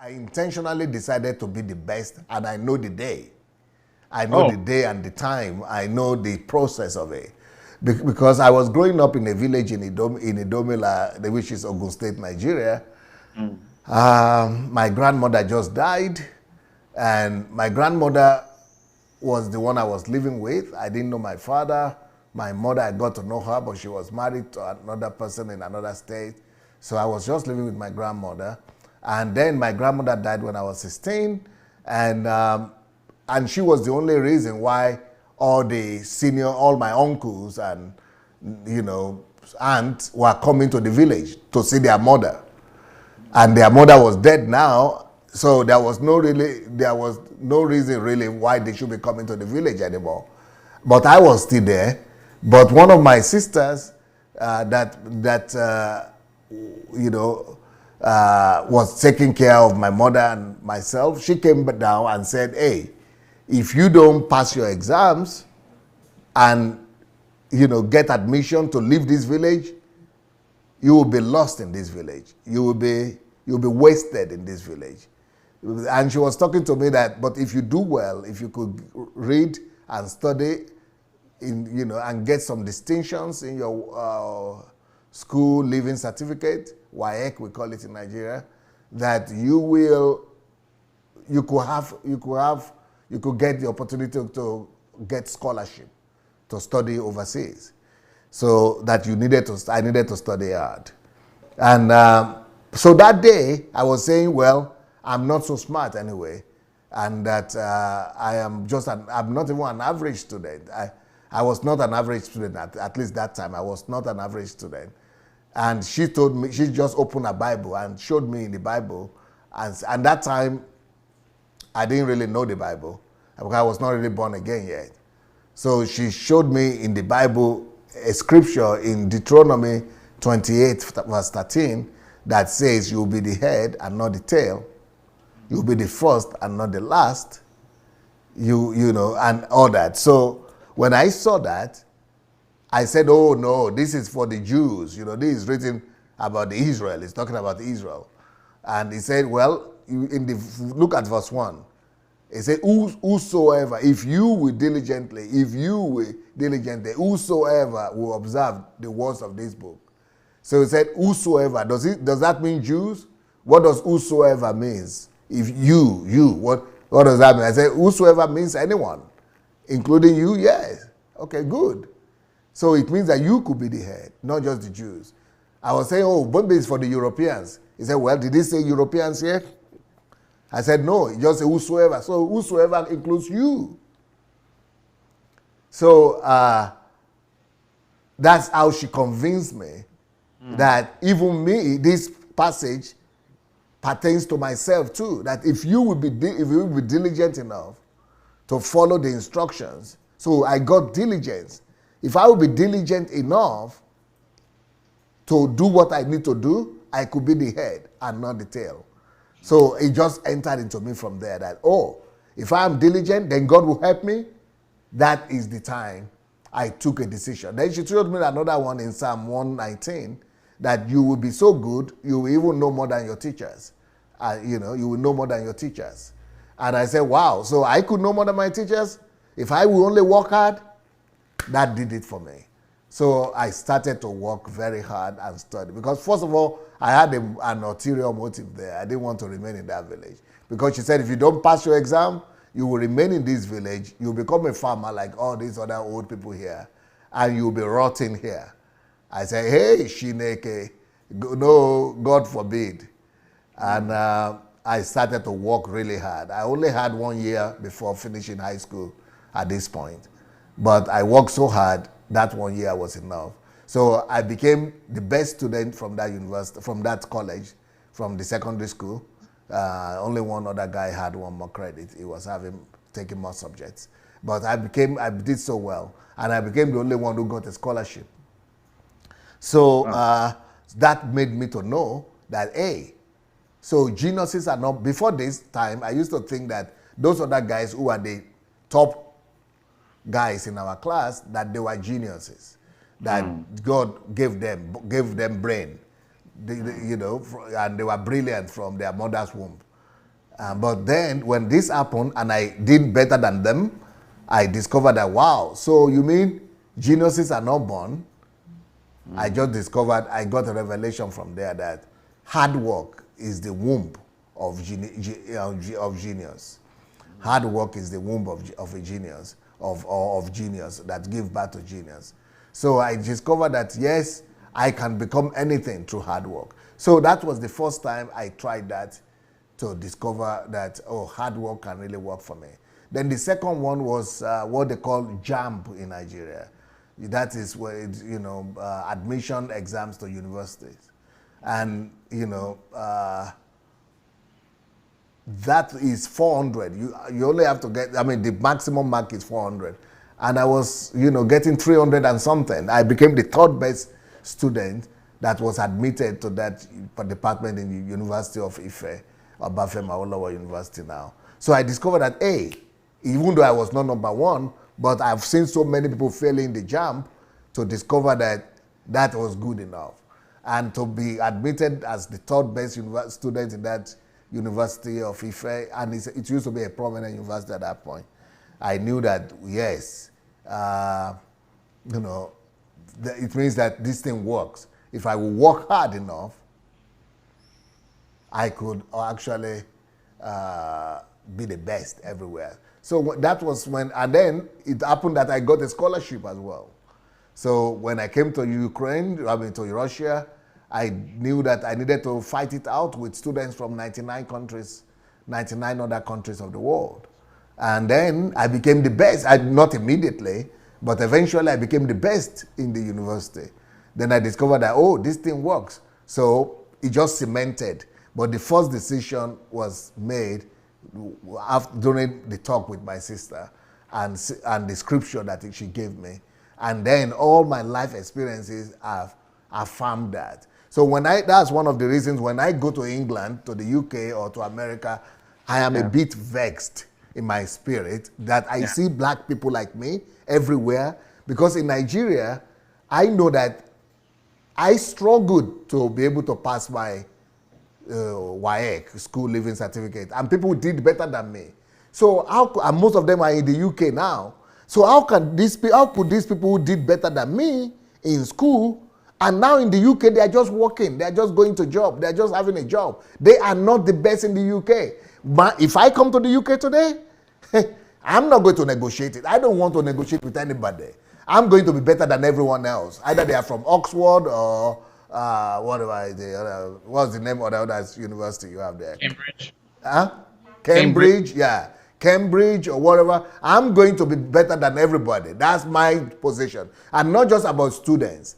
I intentionally decided to be the best, and I know the day. I know the day and the time. I know the process of it. Because I was growing up in a village in Idomila, which is Ogun State, Nigeria. My grandmother just died, and my grandmother was the one I was living with. I didn't know my father. My mother, I got to know her, but she was married to another person in another state. So I was just living with my grandmother. And then my grandmother died when I was 16. And she was the only reason why all my uncles and, aunts were coming to the village to see their mother. And their mother was dead now, so there was no reason really why they should be coming to the village anymore. But I was still there. But one of my sisters was taking care of my mother and myself, she came down and said, hey, if you don't pass your exams and get admission to leave this village, you will be lost in this village. You'll be wasted in this village. And she was talking to me but if you do well, if you could read and study and get some distinctions in your school leaving certificate, WAEC we call it in Nigeria, that you could get the opportunity to get scholarship to study overseas. So that I needed to study hard. And so that day I was saying, well, I'm not so smart anyway, and that I'm not even an average student. I was not an average student at least that time. I was not an average student. And she told me, she just opened a Bible and showed me in the Bible. And that time, I didn't really know the Bible because I was not really born again yet. So she showed me in the Bible a scripture in Deuteronomy 28 verse 13 that says you'll be the head and not the tail. You'll be the first and not the last. And all that. So when I saw that, I said, oh no, this is for the Jews. This is written about Israel. It's talking about Israel. And he said, well, look at verse 1. It said, whosoever, if you will diligently, whosoever will observe the words of this book. So he said, whosoever, does that mean Jews? What does whosoever means? If what does that mean? I said, whosoever means anyone, including you, yes. Okay, good. So it means that you could be the head, not just the Jews. I was saying, oh, but it's for the Europeans. He said, well, did he say Europeans here? I said, no, he just said whosoever. So whosoever includes you. So that's how she convinced me that even me, this passage pertains to myself too. That if you will be diligent enough to follow the instructions. So I got diligence. If I will be diligent enough to do what I need to do, I could be the head and not the tail. So it just entered into me from there that, if I am diligent, then God will help me. That is the time I took a decision. Then she told me another one in Psalm 119, that you will be so good, you will even know more than your teachers. You will know more than your teachers. And I said, wow, so I could know more than my teachers? If I will only work hard, that did it for me. So I started to work very hard and study. Because first of all, I had an ulterior motive there. I didn't want to remain in that village. Because she said, if you don't pass your exam, you will remain in this village. You'll become a farmer like all these other old people here. And you'll be rotting here. I said, hey, Shineke, no, God forbid. And I started to work really hard. I only had 1 year before finishing high school at this point. But I worked so hard, that 1 year was enough. So I became the best student from that university, from that college, from the secondary school. Only one other guy had one more credit. He was taking more subjects. But I did so well. And I became the only one who got a scholarship. So that made me to know that, hey, so geniuses are not, before this time, I used to think that those other guys who are the top guys in our class, that they were geniuses, that God gave them brain, and they were brilliant from their mother's womb. But then when this happened and I did better than them, I discovered that, wow, so you mean geniuses are not born? I just discovered, I got a revelation from there that hard work is the womb of genius. Hard work is the womb of a genius, of genius that give birth to genius. So I discovered that, yes, I can become anything through hard work. So that was the first time I tried that, to discover that, oh, hard work can really work for me. Then the second one was what they call JAMB in Nigeria. That is where it's, admission exams to universities. And, that is 400. You only have to get, the maximum mark is 400. And I was, getting 300 and something. I became the third best student that was admitted to that department in the University of Ife, Obafemi Awolowo University now. So I discovered that, hey, even though I was not number one, but I've seen so many people failing the JAMB, to discover that that was good enough. And to be admitted as the third best student in that University of Ife, and it used to be a prominent university at that point. I knew that, yes, it means that this thing works. If I will work hard enough, I could actually be the best everywhere. So that was when, and then it happened that I got a scholarship as well. So when I came to Ukraine, to Russia, I knew that I needed to fight it out with students from 99 countries, 99 other countries of the world. And then I became the best, not immediately, but eventually I became the best in the university. Then I discovered that, oh, this thing works. So it just cemented. But the first decision was made during the talk with my sister and the scripture that she gave me. And then all my life experiences have affirmed that. So that's one of the reasons when I go to England, to the UK or to America, I am a bit vexed in my spirit that I see black people like me everywhere, because in Nigeria, I know that I struggled to be able to pass my WAEC, school living certificate, and people did better than me. So and most of them are in the UK now. So how could these people who did better than me in school, and now in the UK they are just working, they are just going to job, they are just having a job. They are not the best in the UK. But if I come to the UK today, I'm not going to negotiate it. I don't want to negotiate with anybody. I'm going to be better than everyone else. Either they are from Oxford or what's the name of the other university you have there? Cambridge. Cambridge, yeah. Cambridge or whatever. I'm going to be better than everybody. That's my position. And not just about students.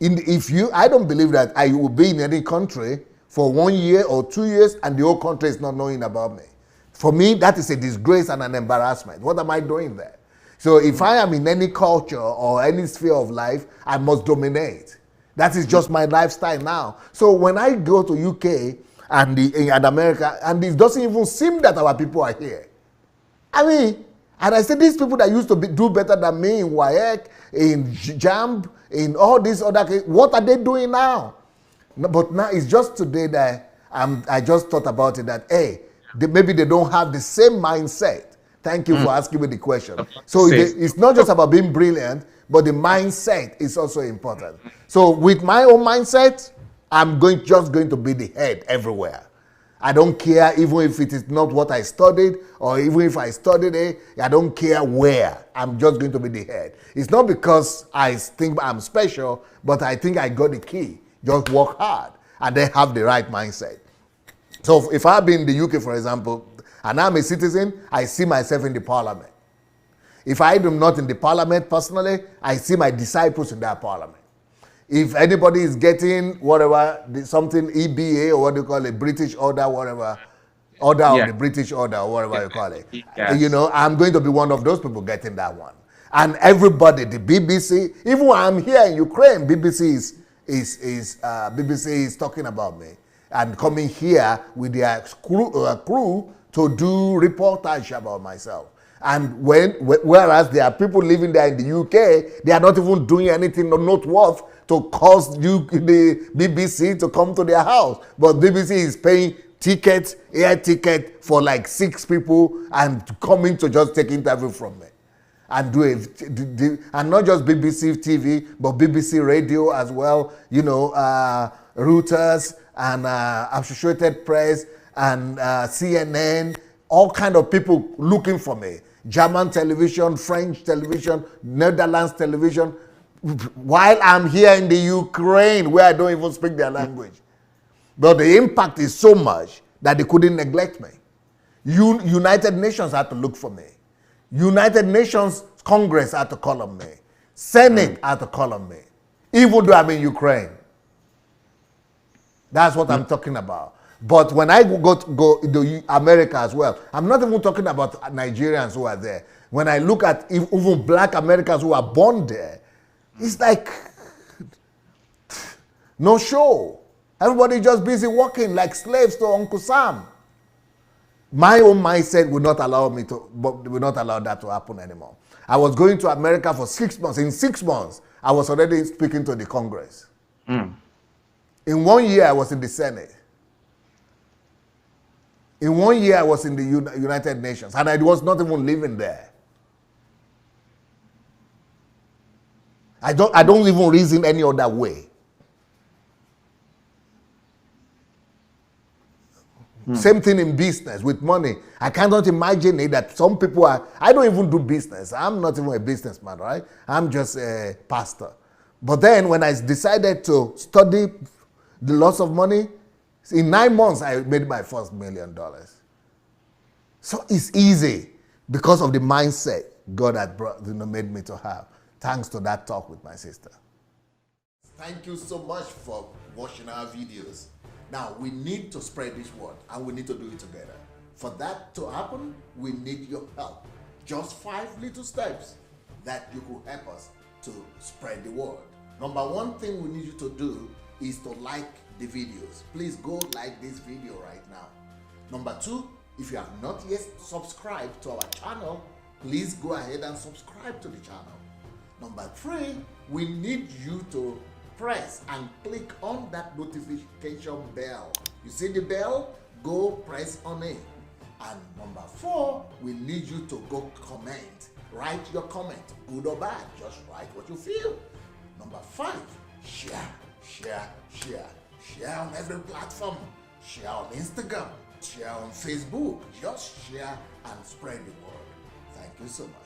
I don't believe that I will be in any country for 1 year or 2 years and the whole country is not knowing about me. For me, that is a disgrace and an embarrassment. What am I doing there? So if I am in any culture or any sphere of life, I must dominate. That is just my lifestyle now. So when I go to UK and America, and it doesn't even seem that our people are here. And I say these people that used to do better than me in WAEC, in JAMB, in all these other cases, what are they doing now? But now it's just today that I just thought about it that, hey, maybe they don't have the same mindset. Thank you for asking me the question. So it's not just about being brilliant, but the mindset is also important. So with my own mindset, I'm just going to be the head everywhere. I don't care even if it is not what I studied, or even if I studied it, I don't care where. I'm just going to be the head. It's not because I think I'm special, but I think I got the key. Just work hard and then have the right mindset. So if I've been in the UK, for example, and I'm a citizen, I see myself in the parliament. If I am not in the parliament personally, I see my disciples in that parliament. If anybody is getting whatever, something EBA or what do you call it, British order, whatever, order of the British order or whatever you call it, I'm going to be one of those people getting that one. And everybody, the BBC, even when I'm here in Ukraine, BBC is talking about me and coming here with their crew to do reportage about myself. And whereas there are people living there in the UK, they are not even doing anything not worth to cause the BBC to come to their house. But BBC is paying tickets, air ticket for like 6 people and coming to just take interview from me. And do and not just BBC TV, but BBC Radio as well, you know, Reuters and Associated Press and CNN, all kind of people looking for me. German television, French television, Netherlands television, while I'm here in the Ukraine where I don't even speak their language. But the impact is so much that they couldn't neglect me. United Nations had to look for me. United Nations Congress had to call on me. Senate had to call on me. Even though I'm in Ukraine. That's what I'm talking about. But when I go to America as well, I'm not even talking about Nigerians who are there. When I look at even black Americans who are born there, it's like no show. Everybody just busy working like slaves to Uncle Sam. My own mindset will not allow that to happen anymore. I was going to America for 6 months. In 6 months, I was already speaking to the Congress. In 1 year, I was in the Senate. In 1 year, I was in the United Nations, and I was not even living there. I don't even reason any other way. Same thing in business with money. I cannot imagine it that some people are, I don't even do business. I'm not even a businessman, right? I'm just a pastor. But then when I decided to study the loss of money, in 9 months, I made my first $1 million. So it's easy because of the mindset God had made me to have. Thanks to that talk with my sister. Thank you so much for watching our videos. Now, we need to spread this word, and we need to do it together. For that to happen, we need your help. Just 5 little steps that you could help us to spread the word. Number 1 thing we need you to do is to like the videos. Please go like this video right now. Number 2, if you have not yet subscribed to our channel, please go ahead and subscribe to the channel. Number 3, we need you to press and click on that notification bell. You see the bell? Go press on it. And number 4, we need you to go comment. Write your comment, good or bad. Just write what you feel. Number 5, share on every platform. Share on Instagram, share on Facebook. Just share and spread the word. Thank you so much.